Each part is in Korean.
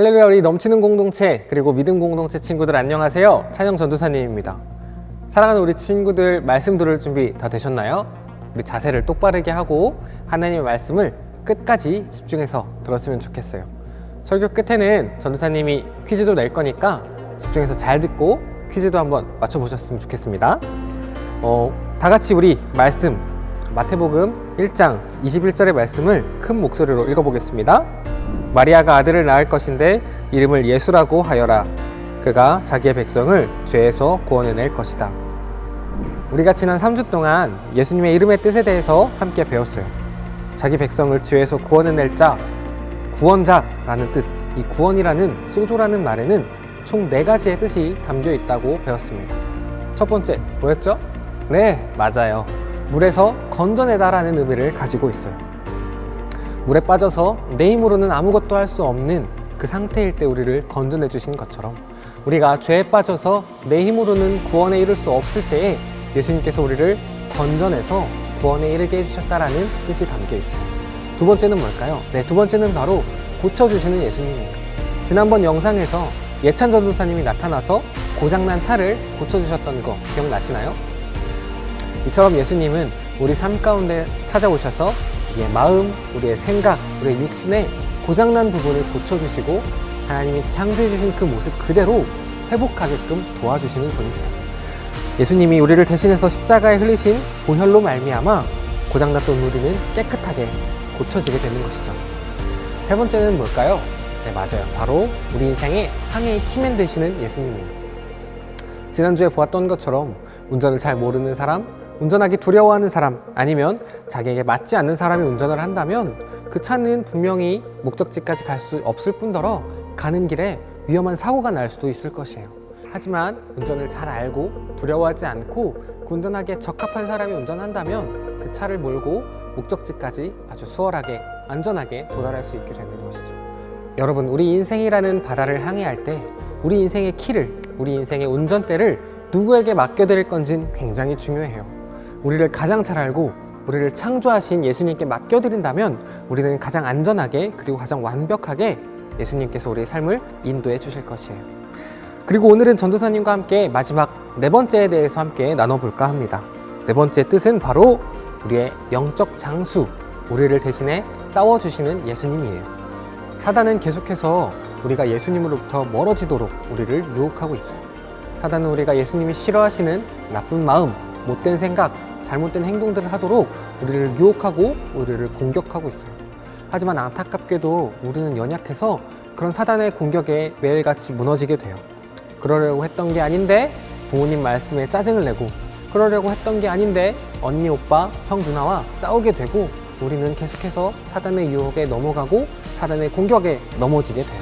할렐루야, 우리 넘치는 공동체 그리고 믿음 공동체 친구들 안녕하세요. 찬영 전도사님입니다. 사랑하는 우리 친구들, 말씀 들을 준비 다 되셨나요? 우리 자세를 똑바르게 하고 하나님의 말씀을 끝까지 집중해서 들었으면 좋겠어요. 설교 끝에는 전도사님이 퀴즈도 낼 거니까 집중해서 잘 듣고 퀴즈도 한번 맞춰보셨으면 좋겠습니다. 다 같이 우리 말씀 마태복음 1장 21절의 말씀을 큰 목소리로 읽어보겠습니다. 마리아가 아들을 낳을 것인데 이름을 예수라고 하여라. 그가 자기의 백성을 죄에서 구원해낼 것이다. 우리가 지난 3주 동안 예수님의 이름의 뜻에 대해서 함께 배웠어요. 자기 백성을 죄에서 구원해낼 자, 구원자라는 뜻, 이 구원이라는 소조라는 말에는 총 4가지의 뜻이 담겨 있다고 배웠습니다. 첫 번째, 뭐였죠? 네, 맞아요. 물에서 건져내다라는 의미를 가지고 있어요. 물에 빠져서 내 힘으로는 아무것도 할 수 없는 그 상태일 때 우리를 건져내 주신 것처럼 우리가 죄에 빠져서 내 힘으로는 구원에 이를 수 없을 때에 예수님께서 우리를 건져내서 구원에 이르게 해주셨다라는 뜻이 담겨 있어요. 두 번째는 뭘까요? 네, 두 번째는 바로 고쳐주시는 예수님입니다. 지난번 영상에서 예찬 전도사님이 나타나서 고장난 차를 고쳐주셨던 거 기억나시나요? 이처럼 예수님은 우리 삶 가운데 찾아오셔서 우리의 마음, 우리의 생각, 우리의 육신의 고장난 부분을 고쳐주시고 하나님이 창조해주신 그 모습 그대로 회복하게끔 도와주시는 분이세요. 예수님이 우리를 대신해서 십자가에 흘리신 보혈로 말미암아 고장났던 우리는 깨끗하게 고쳐지게 되는 것이죠. 세 번째는 뭘까요? 네, 맞아요. 바로 우리 인생의 항해의 키맨 되시는 예수님이에요. 지난주에 보았던 것처럼 운전을 잘 모르는 사람, 운전하기 두려워하는 사람, 아니면 자기에게 맞지 않는 사람이 운전을 한다면 그 차는 분명히 목적지까지 갈 수 없을 뿐더러 가는 길에 위험한 사고가 날 수도 있을 것이에요. 하지만 운전을 잘 알고 두려워하지 않고 운전하기에 적합한 사람이 운전한다면 그 차를 몰고 목적지까지 아주 수월하게 안전하게 도달할 수 있게 되는 것이죠. 여러분, 우리 인생이라는 바다를 항해할 때 우리 인생의 키를, 우리 인생의 운전대를 누구에게 맡겨드릴 건지는 굉장히 중요해요. 우리를 가장 잘 알고 우리를 창조하신 예수님께 맡겨드린다면 우리는 가장 안전하게 그리고 가장 완벽하게 예수님께서 우리의 삶을 인도해 주실 것이에요. 그리고 오늘은 전도사님과 함께 마지막 4번째에 대해서 함께 나눠볼까 합니다. 4번째 뜻은 바로 우리의 영적 장수, 우리를 대신해 싸워주시는 예수님이에요. 사단은 계속해서 우리가 예수님으로부터 멀어지도록 우리를 유혹하고 있어요. 사단은 우리가 예수님이 싫어하시는 나쁜 마음, 못된 생각, 잘못된 행동들을 하도록 우리를 유혹하고 우리를 공격하고 있어요. 하지만 안타깝게도 우리는 연약해서 그런 사단의 공격에 매일같이 무너지게 돼요. 그러려고 했던 게 아닌데 부모님 말씀에 짜증을 내고, 그러려고 했던 게 아닌데 언니, 오빠, 형, 누나와 싸우게 되고 우리는 계속해서 사단의 유혹에 넘어가고 사단의 공격에 넘어지게 돼요.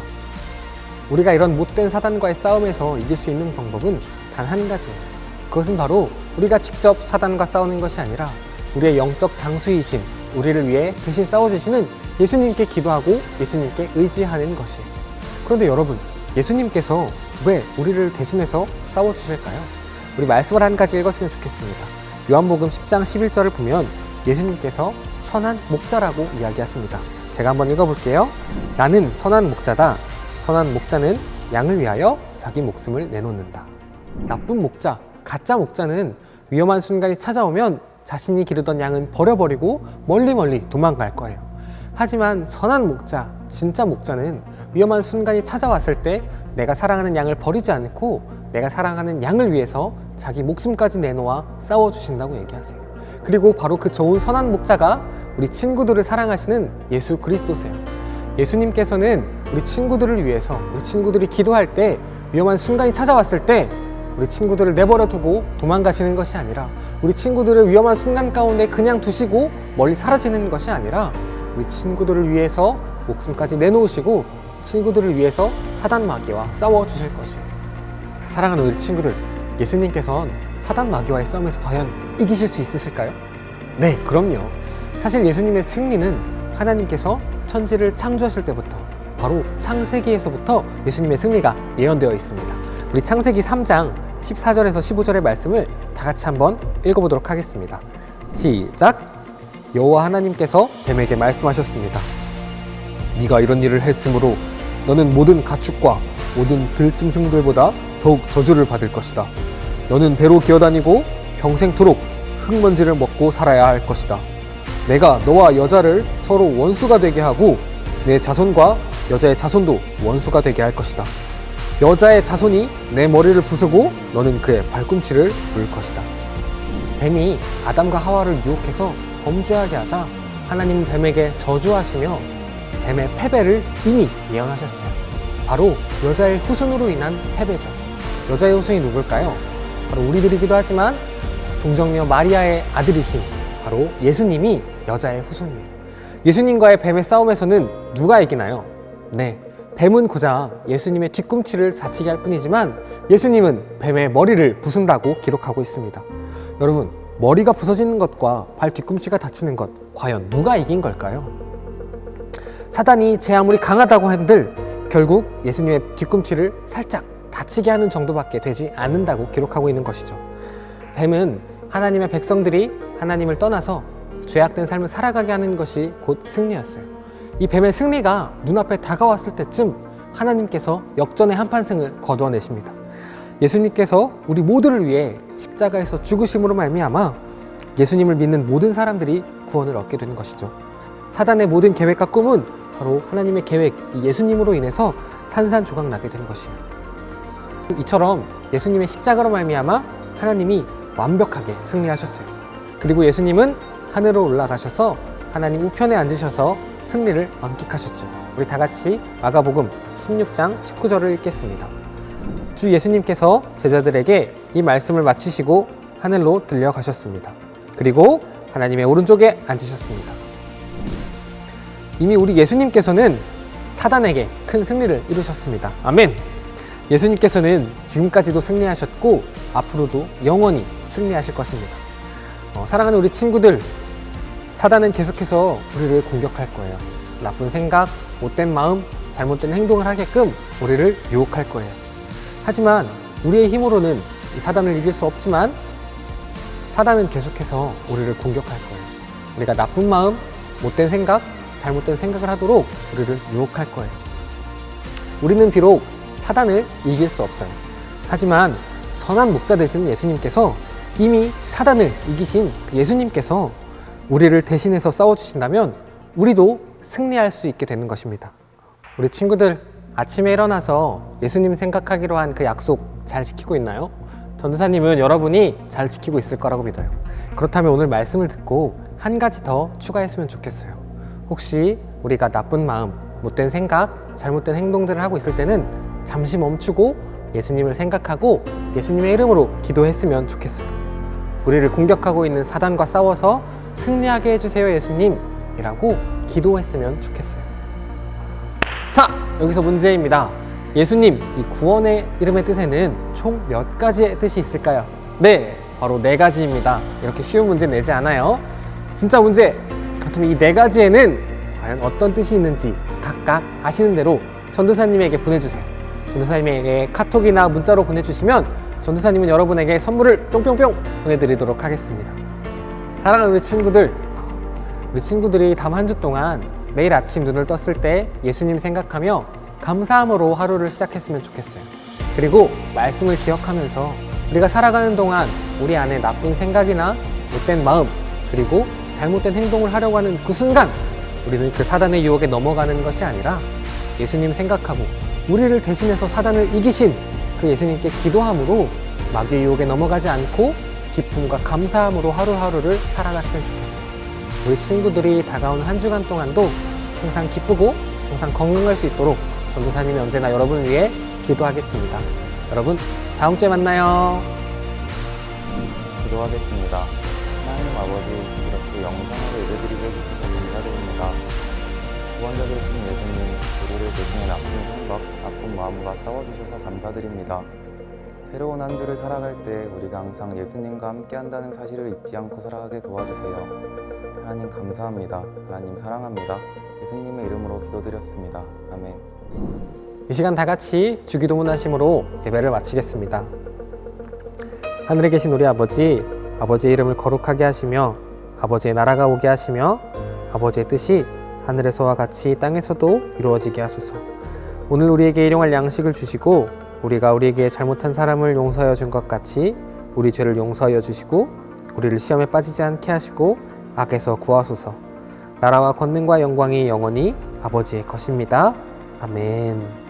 우리가 이런 못된 사단과의 싸움에서 이길 수 있는 방법은 단 한 가지예요. 그것은 바로 우리가 직접 사단과 싸우는 것이 아니라 우리의 영적 장수이신, 우리를 위해 대신 싸워주시는 예수님께 기도하고 예수님께 의지하는 것이에요. 그런데 여러분, 예수님께서 왜 우리를 대신해서 싸워주실까요? 우리 말씀을 한 가지 읽었으면 좋겠습니다. 요한복음 10장 11절을 보면 예수님께서 선한 목자라고 이야기하십니다. 제가 한번 읽어볼게요. 나는 선한 목자다. 선한 목자는 양을 위하여 자기 목숨을 내놓는다. 나쁜 목자, 가짜 목자는 위험한 순간이 찾아오면 자신이 기르던 양은 버려버리고 멀리 도망갈 거예요. 하지만 선한 목자, 진짜 목자는 위험한 순간이 찾아왔을 때 내가 사랑하는 양을 버리지 않고 내가 사랑하는 양을 위해서 자기 목숨까지 내놓아 싸워주신다고 얘기하세요. 그리고 바로 그 좋은 선한 목자가 우리 친구들을 사랑하시는 예수 그리스도세요. 예수님께서는 우리 친구들을 위해서, 우리 친구들이 기도할 때 위험한 순간이 찾아왔을 때 우리 친구들을 내버려 두고 도망가시는 것이 아니라, 우리 친구들을 위험한 순간 가운데 그냥 두시고 멀리 사라지는 것이 아니라 우리 친구들을 위해서 목숨까지 내놓으시고 친구들을 위해서 사단 마귀와 싸워주실 것이에요. 사랑하는 우리 친구들, 예수님께서는 사단 마귀와의 싸움에서 과연 이기실 수 있으실까요? 네, 그럼요. 사실 예수님의 승리는 하나님께서 천지를 창조하실 때부터, 바로 창세기에서부터 예수님의 승리가 예언되어 있습니다. 우리 창세기 3장 14절에서 15절의 말씀을 다 같이 한번 읽어보도록 하겠습니다. 시작! 여호와 하나님께서 뱀에게 말씀하셨습니다. 네가 이런 일을 했으므로 너는 모든 가축과 모든 들짐승들보다 더욱 저주를 받을 것이다. 너는 배로 기어다니고 평생토록 흙먼지를 먹고 살아야 할 것이다. 내가 너와 여자를 서로 원수가 되게 하고 내 자손과 여자의 자손도 원수가 되게 할 것이다. 여자의 자손이 내 머리를 부수고 너는 그의 발꿈치를 물 것이다. 뱀이 아담과 하와를 유혹해서 범죄하게 하자 하나님은 뱀에게 저주하시며 뱀의 패배를 이미 예언하셨어요. 바로 여자의 후손으로 인한 패배죠. 여자의 후손이 누굴까요? 바로 우리들이기도 하지만 동정녀 마리아의 아들이신 바로 예수님이 여자의 후손입니다. 예수님과의 뱀의 싸움에서는 누가 이기나요? 네, 뱀은 고작 예수님의 뒤꿈치를 사치게 할 뿐이지만 예수님은 뱀의 머리를 부순다고 기록하고 있습니다. 여러분, 머리가 부서지는 것과 발 뒤꿈치가 다치는 것, 과연 누가 이긴 걸까요? 사단이 제 아무리 강하다고 한들 결국 예수님의 뒤꿈치를 살짝 다치게 하는 정도밖에 되지 않는다고 기록하고 있는 것이죠. 뱀은 하나님의 백성들이 하나님을 떠나서 죄악된 삶을 살아가게 하는 것이 곧 승리였어요. 이 뱀의 승리가 눈앞에 다가왔을 때쯤 하나님께서 역전의 한판승을 거두어내십니다. 예수님께서 우리 모두를 위해 십자가에서 죽으심으로 말미암아 예수님을 믿는 모든 사람들이 구원을 얻게 되는 것이죠. 사단의 모든 계획과 꿈은 바로 하나님의 계획, 이 예수님으로 인해서 산산조각 나게 된 것이에요. 이처럼 예수님의 십자가로 말미암아 하나님이 완벽하게 승리하셨어요. 그리고 예수님은 하늘로 올라가셔서 하나님 우편에 앉으셔서 승리를 만끽하셨죠. 우리 다 같이 마가복음 16장 19절을 읽겠습니다. 주 예수님께서 제자들에게 이 말씀을 마치시고 하늘로 들려가셨습니다. 그리고 하나님의 오른쪽에 앉으셨습니다. 이미 우리 예수님께서는 사단에게 큰 승리를 이루셨습니다. 아멘! 예수님께서는 지금까지도 승리하셨고 앞으로도 영원히 승리하실 것입니다. 사랑하는 우리 친구들, 사단은 계속해서 우리를 공격할 거예요. 나쁜 생각, 못된 마음, 잘못된 행동을 하게끔 우리를 유혹할 거예요. 하지만 우리의 힘으로는 이 사단을 이길 수 없지만 사단은 계속해서 우리를 공격할 거예요. 우리가 나쁜 마음, 못된 생각, 잘못된 생각을 하도록 우리를 유혹할 거예요. 우리는 비록 사단을 이길 수 없어요. 하지만 선한 목자 되시는 예수님께서 이미 사단을 이기신 그 예수님께서 우리를 대신해서 싸워주신다면 우리도 승리할 수 있게 되는 것입니다. 우리 친구들, 아침에 일어나서 예수님 생각하기로 한 그 약속 잘 지키고 있나요? 전도사님은 여러분이 잘 지키고 있을 거라고 믿어요. 그렇다면 오늘 말씀을 듣고 한 가지 더 추가했으면 좋겠어요. 혹시 우리가 나쁜 마음, 못된 생각, 잘못된 행동들을 하고 있을 때는 잠시 멈추고 예수님을 생각하고 예수님의 이름으로 기도했으면 좋겠어요. 우리를 공격하고 있는 사단과 싸워서 승리하게 해주세요 예수님 이라고 기도했으면 좋겠어요. 자, 여기서 문제입니다. 예수님, 이 구원의 이름의 뜻에는 총 몇 가지의 뜻이 있을까요? 네, 바로 4가지입니다. 이렇게 쉬운 문제 내지 않아요. 진짜 문제! 그렇다면 이 4가지에는 과연 어떤 뜻이 있는지 각각 아시는 대로 전도사님에게 보내주세요. 전도사님에게 카톡이나 문자로 보내주시면 전도사님은 여러분에게 선물을 뿅뿅뿅 보내드리도록 하겠습니다. 사랑하는 우리 친구들이 다음 한 주 동안 매일 아침 눈을 떴을 때 예수님 생각하며 감사함으로 하루를 시작했으면 좋겠어요. 그리고 말씀을 기억하면서 우리가 살아가는 동안 우리 안에 나쁜 생각이나 못된 마음 그리고 잘못된 행동을 하려고 하는 그 순간 우리는 그 사단의 유혹에 넘어가는 것이 아니라 예수님 생각하고 우리를 대신해서 사단을 이기신 그 예수님께 기도함으로 마귀의 유혹에 넘어가지 않고 기쁨과 감사함으로 하루하루를 살아갔으면 좋겠어요. 우리 친구들이 다가온 한 주간 동안도 항상 기쁘고 항상 건강할 수 있도록 전도사님이 언제나 여러분을 위해 기도하겠습니다. 여러분, 다음 주에 만나요. 기도하겠습니다. 하나님 아버지, 이렇게 영상으로 예배드리게 해주셔서 감사드립니다. 구원자 되신 예수님, 우리를 대신해 나쁜 생각, 나쁜 마음과 싸워주셔서 감사드립니다. 새로운 한 주를 살아갈 때 우리가 항상 예수님과 함께 한다는 사실을 잊지 않고 살아가게 도와주세요. 하나님 감사합니다. 하나님 사랑합니다. 예수님의 이름으로 기도드렸습니다. 아멘. 이 시간 다 같이 주기도문하심으로 예배를 마치겠습니다. 하늘에 계신 우리 아버지, 아버지의 이름을 거룩하게 하시며 아버지의 나라가 오게 하시며 아버지의 뜻이 하늘에서와 같이 땅에서도 이루어지게 하소서. 오늘 우리에게 일용할 양식을 주시고 우리가 우리에게 잘못한 사람을 용서하여 준 것 같이 우리 죄를 용서하여 주시고 우리를 시험에 빠지지 않게 하시고 악에서 구하소서. 나라와 권능과 영광이 영원히 아버지의 것입니다. 아멘.